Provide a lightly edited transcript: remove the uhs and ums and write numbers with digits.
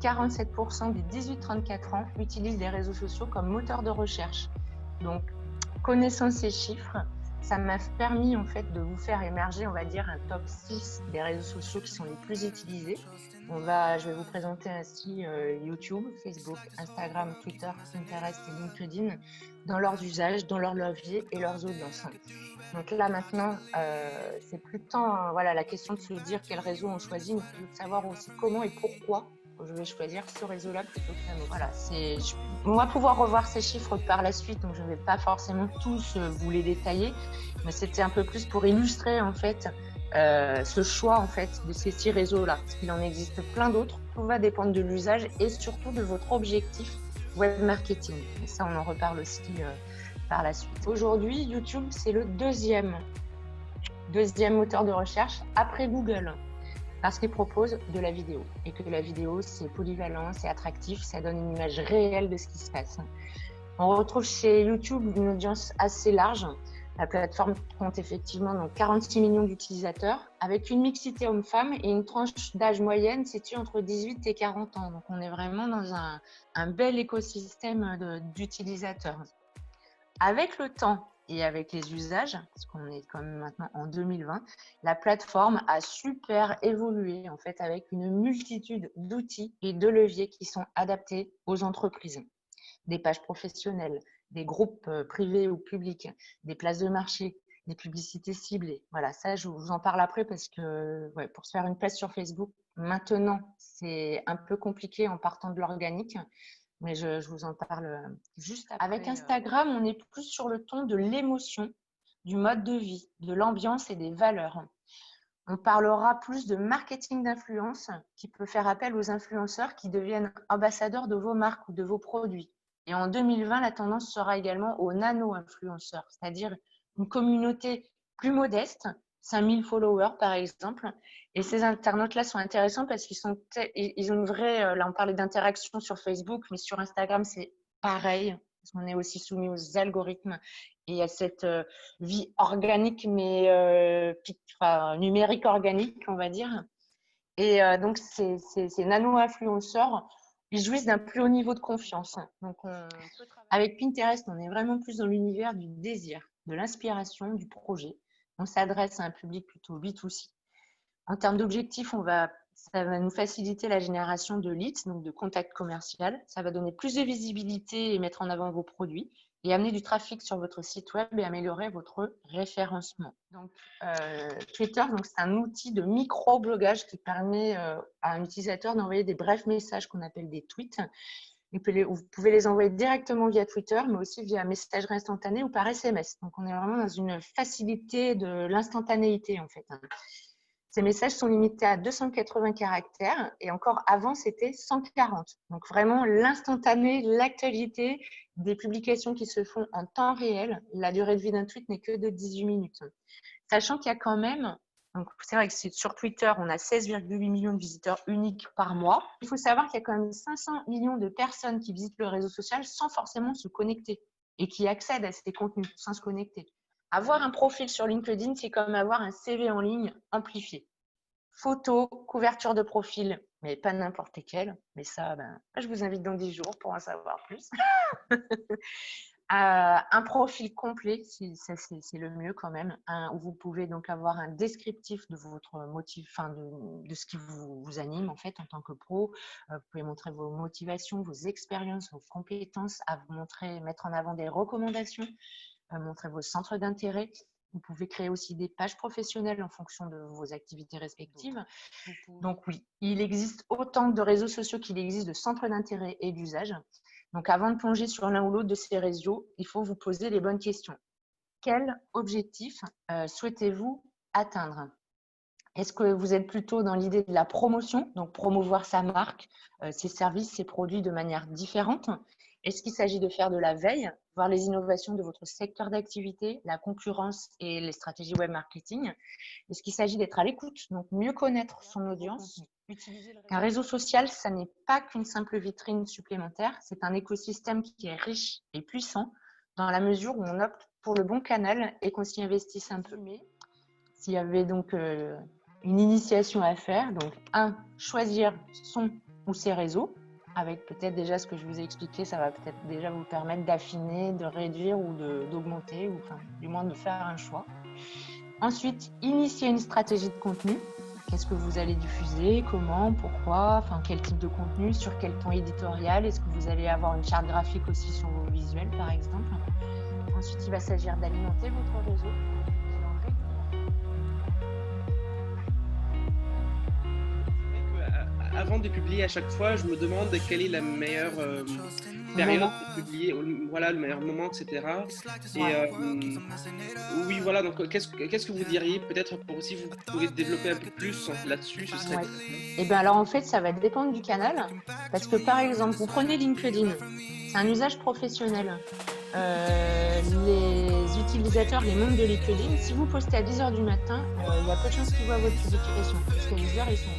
47% des 18-34 ans utilisent les réseaux sociaux comme moteur de recherche. Donc, connaissant ces chiffres, ça m'a permis en fait de vous faire émerger, on va dire, un top 6 des réseaux sociaux qui sont les plus utilisés. Je vais vous présenter ainsi YouTube, Facebook, Instagram, Twitter, Pinterest et LinkedIn dans leurs usages, dans leurs leviers et leurs audiences. Donc là maintenant, c'est plus tant voilà, la question de se dire quel réseau on choisit, mais plutôt de savoir aussi comment et pourquoi je vais choisir ce réseau-là plutôt qu'un autre. Voilà, on va pouvoir revoir ces chiffres par la suite, donc je ne vais pas forcément tous vous les détailler, mais c'était un peu plus pour illustrer en fait ce choix en fait de ces 6 réseaux-là, parce qu'il en existe plein d'autres. Tout va dépendre de l'usage et surtout de votre objectif web marketing. Et ça, on en reparle aussi par la suite. Aujourd'hui, YouTube, c'est le deuxième moteur de recherche après Google, parce qu'il propose de la vidéo et que la vidéo, c'est polyvalent, c'est attractif, ça donne une image réelle de ce qui se passe. On retrouve chez YouTube une audience assez large. La plateforme compte effectivement donc 46 millions d'utilisateurs avec une mixité homme-femme et une tranche d'âge moyenne située entre 18 et 40 ans. Donc, on est vraiment dans un bel écosystème d'utilisateurs. Avec le temps et avec les usages, parce qu'on est quand même maintenant en 2020, la plateforme a super évolué en fait avec une multitude d'outils et de leviers qui sont adaptés aux entreprises. Des pages professionnelles, des groupes privés ou publics, des places de marché, des publicités ciblées. Voilà, ça, je vous en parle après parce que pour se faire une place sur Facebook, maintenant, c'est un peu compliqué en partant de l'organique. Mais je vous en parle juste après. Avec Instagram, on est plus sur le ton de l'émotion, du mode de vie, de l'ambiance et des valeurs. On parlera plus de marketing d'influence qui peut faire appel aux influenceurs qui deviennent ambassadeurs de vos marques ou de vos produits. Et en 2020, la tendance sera également aux nano-influenceurs, c'est-à-dire une communauté plus modeste, 5000 followers par exemple. Et ces internautes-là sont intéressants parce qu'ils ont une vraie, là on parlait d'interaction sur Facebook, mais sur Instagram c'est pareil, parce qu'on est aussi soumis aux algorithmes et à cette vie organique, mais numérique organique, on va dire. Et donc, ces nano-influenceurs, ils jouissent d'un plus haut niveau de confiance. Donc, avec Pinterest, on est vraiment plus dans l'univers du désir, de l'inspiration, du projet. On s'adresse à un public plutôt B2C. En termes d'objectifs, ça va nous faciliter la génération de leads, donc de contacts commerciaux. Ça va donner plus de visibilité et mettre en avant vos produits et amener du trafic sur votre site web et améliorer votre référencement. Donc, Twitter, c'est un outil de micro-blogage qui permet à un utilisateur d'envoyer des brefs messages qu'on appelle des tweets. Vous pouvez les envoyer directement via Twitter, mais aussi via messagerie instantanée ou par SMS. Donc, on est vraiment dans une facilité de l'instantanéité, en fait. Ces messages sont limités à 280 caractères et encore avant, c'était 140. Donc vraiment l'instantané, l'actualité des publications qui se font en temps réel. La durée de vie d'un tweet n'est que de 18 minutes. Sachant qu'il y a quand même, donc c'est vrai que sur Twitter, on a 16,8 millions de visiteurs uniques par mois. Il faut savoir qu'il y a quand même 500 millions de personnes qui visitent le réseau social sans forcément se connecter et qui accèdent à ces contenus sans se connecter. Avoir un profil sur LinkedIn, c'est comme avoir un CV en ligne amplifié. Photo, couverture de profil, mais pas n'importe quelle. Mais ça, je vous invite dans 10 jours pour en savoir plus. Un profil complet, c'est le mieux quand même, où vous pouvez donc avoir un descriptif de votre motif, de ce qui vous anime en fait en tant que pro. Vous pouvez montrer vos motivations, vos expériences, vos compétences, à vous montrer, mettre en avant des recommandations, montrer vos centres d'intérêt. Vous pouvez créer aussi des pages professionnelles en fonction de vos activités respectives. Donc oui, il existe autant de réseaux sociaux qu'il existe de centres d'intérêt et d'usage. Donc avant de plonger sur l'un ou l'autre de ces réseaux, il faut vous poser les bonnes questions. Quel objectif souhaitez-vous atteindre ? Est-ce que vous êtes plutôt dans l'idée de la promotion, donc promouvoir sa marque, ses services, ses produits de manière différente ? Est-ce qu'il s'agit de faire de la veille, voir les innovations de votre secteur d'activité, la concurrence et les stratégies web marketing ? Est-ce qu'il s'agit d'être à l'écoute, donc mieux connaître son audience ? Un réseau social, ça n'est pas qu'une simple vitrine supplémentaire, c'est un écosystème qui est riche et puissant dans la mesure où on opte pour le bon canal et qu'on s'y investisse un peu. S'il y avait donc une initiation à faire, donc choisir son ou ses réseaux. Avec peut-être déjà ce que je vous ai expliqué, ça va peut-être déjà vous permettre d'affiner, de réduire ou d'augmenter, ou enfin, du moins de faire un choix. Ensuite, initier une stratégie de contenu. Qu'est-ce que vous allez diffuser, comment, pourquoi, enfin quel type de contenu, sur quel ton éditorial, est-ce que vous allez avoir une charte graphique aussi sur vos visuels par exemple. Ensuite, il va s'agir d'alimenter votre réseau. Avant de publier à chaque fois, je me demande quelle est la meilleure période de publier, voilà, le meilleur moment, etc. Et oui, voilà, donc qu'est-ce que vous diriez peut-être pour si vous pouvez développer un peu plus là-dessus, ce serait... Et bien alors en fait, ça va dépendre du canal, parce que par exemple, vous prenez LinkedIn, c'est un usage professionnel. Les utilisateurs, les membres de LinkedIn, si vous postez à 10h du matin, il y a peu de chances qu'ils voient votre publication, parce que les heures, ils sont